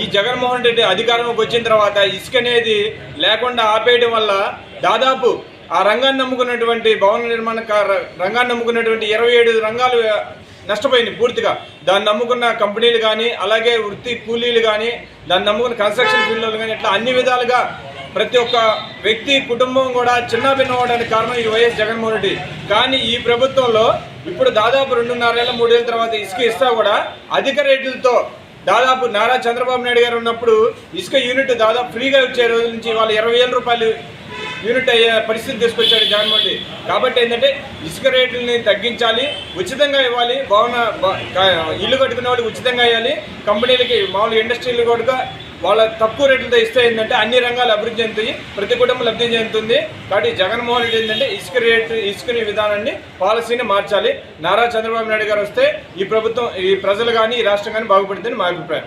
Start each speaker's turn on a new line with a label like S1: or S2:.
S1: ఈ జగన్మోహన్ రెడ్డి అధికారంలోకి వచ్చిన తర్వాత ఇసుక అనేది లేకుండా ఆపేయడం వల్ల దాదాపు ఆ రంగాన్ని నమ్ముకున్నటువంటి భవన నిర్మాణ రంగాన్ని నమ్ముకున్నటువంటి 27 రంగాలు నష్టపోయింది పూర్తిగా. దాన్ని నమ్ముకున్న కంపెనీలు కానీ, అలాగే వృత్తి కూలీలు కానీ, దాన్ని నమ్ముకున్న కన్స్ట్రక్షన్ ఫీల్డ్లు కానీ, ఇట్లా అన్ని విధాలుగా ప్రతి ఒక్క వ్యక్తి కుటుంబం కూడా చిన్నభిన్నం అవడానికి కారణం ఈ వైఎస్ జగన్మోహన్ రెడ్డి. కానీ ఈ ప్రభుత్వంలో ఇప్పుడు దాదాపు 2.5 ఏళ్ళ 3 ఏళ్ళ తర్వాత ఇసుక ఇస్తా కూడా అధిక రేట్లతో దాదాపు నారా చంద్రబాబు నాయుడు గారు ఉన్నప్పుడు ఇసుక యూనిట్ దాదాపు ఫ్రీగా వచ్చే రోజుల నుంచి వాళ్ళు 20,000 రూపాయలు యూనిట్ అయ్యే పరిస్థితి తీసుకొచ్చాడు జగన్మోహన్ రెడ్డి. కాబట్టి ఏంటంటే ఇసుక రేట్లని తగ్గించాలి, ఉచితంగా ఇవ్వాలి, ఇల్లు కట్టుకునే వాళ్ళకి ఉచితంగా ఇవ్వాలి, కంపెనీలకి మామూలు ఇండస్ట్రీలు కూడా వాళ్ళ తక్కువ రేట్లతో ఇస్తే ఏంటంటే అన్ని రంగాలు అభివృద్ధి చెందుతాయి, ప్రతి కుటుంబం లబ్ధి చెందుతుంది. కాబట్టి జగన్మోహన్ రెడ్డి ఏంటంటే ఇసుకని విధానాన్ని పాలసీని మార్చాలి. నారా చంద్రబాబు నాయుడు గారు వస్తే ఈ ప్రభుత్వం, ఈ ప్రజలు కానీ, ఈ రాష్ట్రం కానీ బాగుపడుతుందని మా అభిప్రాయం.